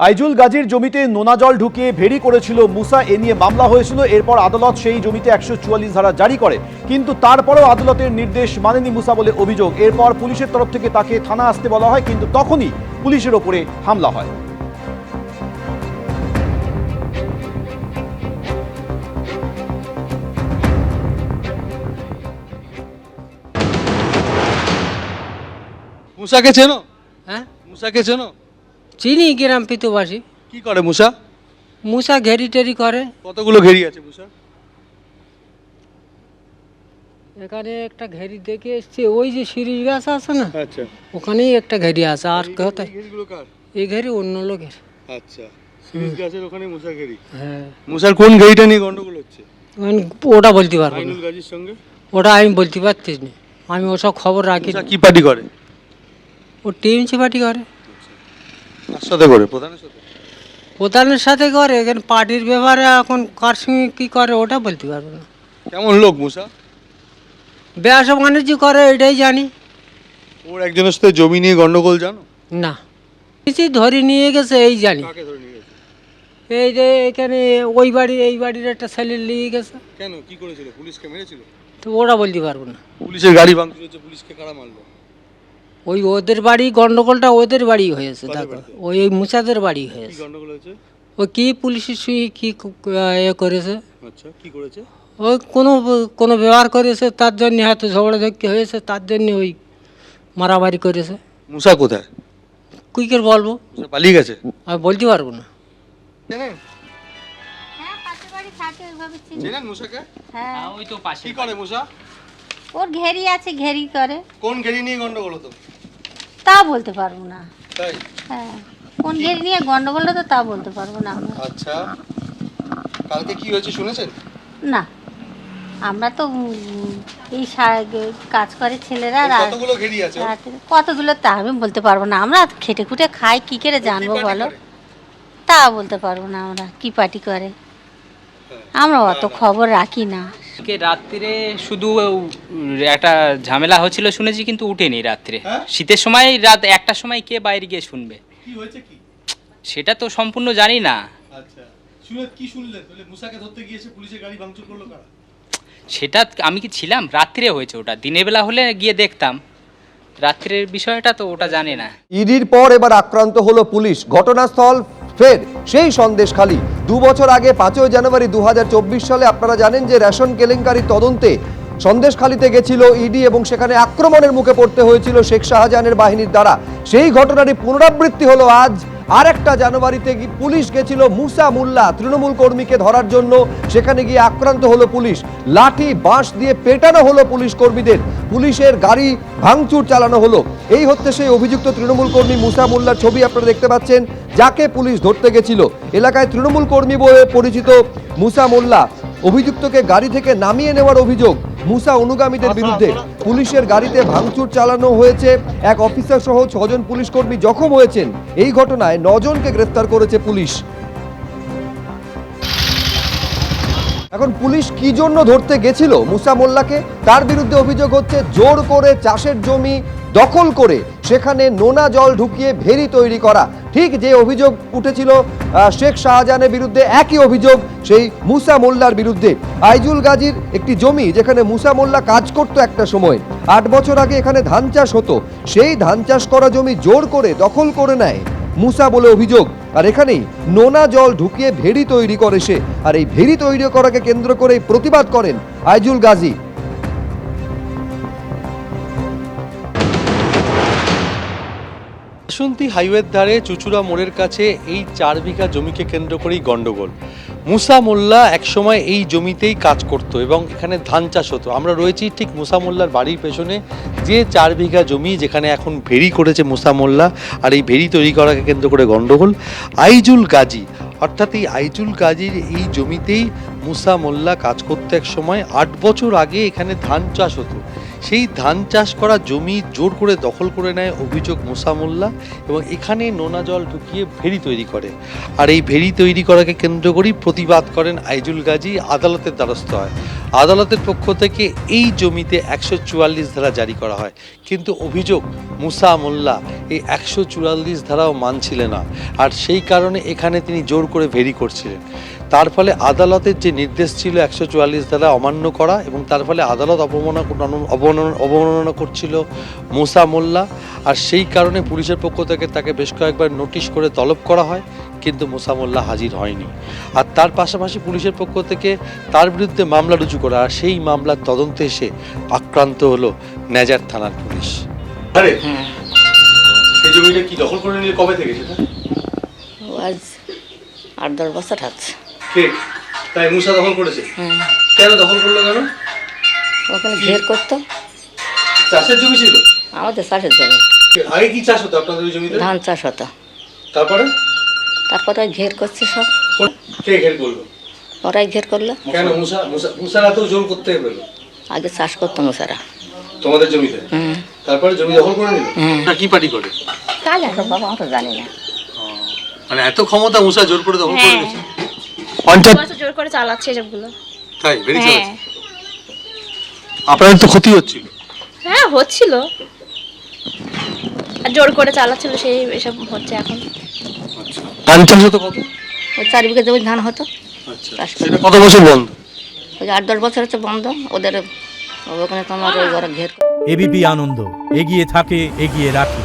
আইজুল গাজীর জমিতে নোনা জল ঢুকিয়ে ভেড়ি করেছিল মুসা, এ নিয়ে মামলা হয়েছিল। এরপর আদালত সেই জমিতে 144 ধারা জারি করে, কিন্তু তারপরেও আদালতের নির্দেশ মানেনি মুসা বলে অভিযোগ। এরপর পুলিশের তরফ থেকে তাকে থানা আসতে বলা হয়, কিন্তু তখনই পুলিশের ওপরে হামলা হয়। মুসাকে চেনো? হ্যাঁ, মুসাকে চেনো? চিনি গ্রাম পিতুবাসী। কি করে মুসা? মুসা ঘেরি টেরি করে। কতগুলো ঘেরি আছে মুসা? এখানে একটা ঘেরি দেখে এসছি, ওই যে শিরিষ গাছ আছে না, আচ্ছা, ওখানেই একটা ঘেরি আছে। আর কোথায়? এই ঘেরিগুলো কার? এই ঘেরি অন্য লোকের। আচ্ছা, সিরিজ গাছের ওখানে মুসা ঘেরি। হ্যাঁ, মুসার কোন ঘেরিটা নিয়ে গন্ডগোল হচ্ছে? ওটা বলতে পারবো না, আইনুল গাজীর সঙ্গে। ওটা আমি বলতে পারছিস না, আমি ওসব খবর রাখি না। মুসা কি পার্টি করে? ও টিএমসি পার্টি করে। কার সাথে করে? প্রধানের সাথে? প্রধানের সাথে করে। এখানে পার্টির ব্যাপারে এখন কার সঙ্গে কী করে ওটা বলতে পারবো না। কেমন লোক মুসা? ব্যবসা বাণিজ্য করে, এটাই জানি। ওর একজনের সাথে জমি নিয়ে গন্ডগোল জানো? না, কিছু ধরে নিয়ে গেছে এই জানি। কাকে ধরে নিয়ে গেছে? এই যে এখানে ওই বাড়ি, এই বাড়ির একটা ছেলে নিয়ে গেছে। কেন, কি করেছিল? পুলিশকে মেরেছিল? তো ওরা বলতে পারবো না। পুলিশের গাড়ি ভাঙচুর হচ্ছে, পুলিশকে কারা মারলো? ওই ওদের বাড়ি, গন্ডগোলটা ওদের বাড়ি হয়েছে। কাদের দেখো, বাড়িতে? ওই মুসাদের বাড়ি কি হয়েছে। গন্ডগোল হয়েছে? ওই কি পুলিশের সঙ্গে কি এ করেছে, আচ্ছা, কি করেছে? ওই কোনো কোনো ব্যবহার করেছে, তার জন্য হয়তো ঝগড়াঝাটি হয়েছে, তার জন্য ওই মারামারি করেছে। মুসা কোথায়? কি করে বলবো, মুসা পালিয়ে গেছে। আমি বলতে পারবো না। চেনেন? হ্যাঁ, পাশের বাড়ি থাকে, ওইভাবে চিনি। চেনেন মুসাকে? হ্যাঁ, ওই তো পাশে। কি করে মুসা? ওর ঘেরি আছে, ঘেরি করে। কোন ঘেরি নিয়ে গন্ডগোল হতো? তা বলতে পারবো না। তাই? হ্যাঁ, কোন ঘেরি নিয়ে গন্ডগোলটা তো তা বলতে পারবো না আমরা। আচ্ছা, কালকে কি হয়েছে শুনেছেন? না, আমরা তো এই কাজ করে ছেলেরা কতগুলো ঘেরি আছে? রাতে কতগুলো তা আমি বলতে পারবো না। আমরা খেটে খুটে খাই, কি করে জানবো বলো? তা বলতে পারবো না আমরা কি পার্টি করে। আমরা অত খবর রাখি না। কে রাত্রে শুধু একটা ঝামেলা হচ্ছিল শুনেছি, কিন্তু উঠেনি রাত্রে। হ্যাঁ? শীতের সময় রাত 1টার সময় কে বাইরে গিয়ে শুনবে? কি হয়েছে কি? সেটা তো সম্পূর্ণ জানি না। আচ্ছা, শুনে কি শুনলেন? তাহলে মুসাকে ধরতে গিয়েছে, পুলিশের গাড়ি ভাঙচুর করলো কারা? সেটা আমি কি ছিলাম? রাত্রে হয়েছে ওটা, দিনের বেলা হলে গিয়ে দেখতাম। রাত্রের বিষয়টা তো ওটা জানে না। ইডির পর এবার আক্রান্ত হলো পুলিশ। ঘটনাস্থল ফের সেই সন্দেশখালী। 2 বছর আগে 5ই জানুয়ারি 2024 সালে আপনারা জানেন যে রেশন কেলেঙ্কারি তদন্তে সন্দেশখালীতে গেছিল ইডি এবং সেখানে আক্রমণের মুখে পড়তে হয়েছিল শেখ শাহজাহানের বাহিনীর দ্বারা। সেই ঘটনারই পুনরাবৃত্তি হলো আজ। আরেকটা জানুয়ারিতে পুলিশ গেছিল মুসা মোল্লা তৃণমূল কর্মীকে ধরার জন্য। সেখানে গিয়ে আক্রান্ত হলো পুলিশ, লাঠি বাঁশ দিয়ে পেটানো হলো পুলিশ কর্মীদের, পুলিশের গাড়ি ভাঙচুর চালানো হলো। এই হচ্ছে সেই অভিযুক্ত তৃণমূল কর্মী মুসা মোল্লার ছবি আপনারা দেখতে পাচ্ছেন, যাকে পুলিশ ধরতে গেছিল। এলাকায় তৃণমূল কর্মী বলে পরিচিত মুসা মোল্লা। অভিযুক্তকে গাড়ি থেকে নামিয়ে নেওয়ার অভিযোগ মুসা অনুগামীদের বিরুদ্ধে। পুলিশের গাড়িতে ভাঙচুর চালানো হয়েছে, এক অফিসার সহ 6 জন পুলিশ কর্মী জখম হয়েছেন। এই ঘটনায় 9 জনকে গ্রেফতার করেছে পুলিশ। এখন পুলিশ কি জন্য ধরতে গেছিল মুসা মোল্লাকে, তার বিরুদ্ধে অভিযোগ হচ্ছে জোর করে চাষের জমি দখল করে সেখানে নোনা জল ঢুকিয়ে ভেরি তৈরি করা। ঠিক যে অভিযোগ উঠেছিল শেখ শাহজাহানের বিরুদ্ধে, একই অভিযোগ সেই মুসা মোল্লার বিরুদ্ধে। আইজুল গাজীর একটি জমি যেখানে মুসা মোল্লা কাজ করত একটা সময়, 8 বছর আগে এখানে ধান চাষ হতো। সেই ধান চাষ করা জমি জোর করে দখল করে নেয় মুসা বলে অভিযোগ। আর এখানেই নোনা জল ঢুকিয়ে ভেড়ি তৈরি করে সে। আর এই ভেড়ি তৈরি করাকে কেন্দ্র করেই প্রতিবাদ করেন আইজুল গাজী। বাসন্তী হাইওয়ের ধারে চুচুড়া মোড়ের কাছে এই 4 বিঘা জমিকে কেন্দ্র করেই গন্ডগোল। মুসা মোল্লা একসময় এই জমিতেই কাজ করত এবং এখানে ধান চাষ হতো। আমরা রয়েছি ঠিক মুসা মোল্লার বাড়ির পেছনে, যে 4 বিঘা জমি যেখানে এখন ভেড়ি করেছে মুসা মোল্লা। আর এই ভেড়ি তৈরি করাকে কেন্দ্র করে গন্ডগোল। আইজুল গাজী, অর্থাৎ এই আইজুল গাজীর এই জমিতেই মুসা মোল্লা কাজ করতো এক সময়। 8 বছর আগে এখানে ধান চাষ হতো। সেই ধান চাষ করা জমি জোর করে দখল করে নেয় অভিযোগ মুসা মোল্লা এবং এখানে নোনা জল ঢুকিয়ে ভেড়ি তৈরি করে। আর এই ভেড়ি তৈরি করাকে কেন্দ্র করেই প্রতিবাদ করেন আইজুল গাজী, আদালতের দ্বারস্থ হয়। আদালতের পক্ষ থেকে এই জমিতে 144 ধারা জারি করা হয়, কিন্তু অভিযোগ মুসা মোল্লা এই 144 ধারাও মানছিলেন না, আর সেই কারণে এখানে তিনি জোর করে ভেরি করছিলেন। তার ফলে আদালতের যে নির্দেশ ছিল 144 ধারা অমান্য করা, এবং তার ফলে আদালত অবমাননা করছিল মুসা মোল্লা, আর সেই কারণে পুলিশের পক্ষ থেকে তাকে বেশ কয়েকবার নোটিশ করে তলব করা হয়, কিন্তু মুসা মোল্লা হাজির হয়নি। আর তার পাশাপাশি পুলিশের পক্ষ থেকে তার বিরুদ্ধে মামলা রুজু করা, আর সেই মামলার তদন্তে এসে আক্রান্ত হলো নেজার থানার পুলিশ। আরে এই জমিটা কি দখল করে নিয়ে কবে থেকে সেটা? আজ 8-10 বছর হচ্ছে। কে? তাই মুসা দখল করেছে? কেন দখল করলো? কেন? ওখানে ঘের করতো। চাষের জমি ছিল? আমাদের চাষের জমি। আগে কি চাষ হতো আপনাদের ওই জমিতে? ধান চাষ হতো। তারপরে তারপরে ঘের করছে সব। কে ঘের করলো? ওরাই ঘের করলো। কেন মুসারা তো জোর করতে পেলো? আগে চাষ করতো মশারা তোমাদের জমিতে? তারপরে জমি দখল করে নিল? না, কি পার্টি করে? বাবা আমরা জানি না। মানে এত ক্ষমতা মুসা জোর করে দখল করে গেছে? জোর করে চালাচ্ছে এসবগুলো। তাই ভেরি চালাচ্ছে। আপনাদের তো ক্ষতি হচ্ছিল। হ্যাঁ হচ্ছিল, আর জোর করে চালাচ্ছিল, সেই এসব হচ্ছে এখন। ধান চাষ হতো কত? ওই 4 বিঘা জমি ধান হতো। আচ্ছা, সেটা কত বছর বন্ধ? ওই 8-10 বছর হচ্ছে বন্ধ। ওদের ওখানে তোমার ওই ওরা ঘের। এবিপি আনন্দ, এগিয়ে থাকে, এগিয়ে রাখে।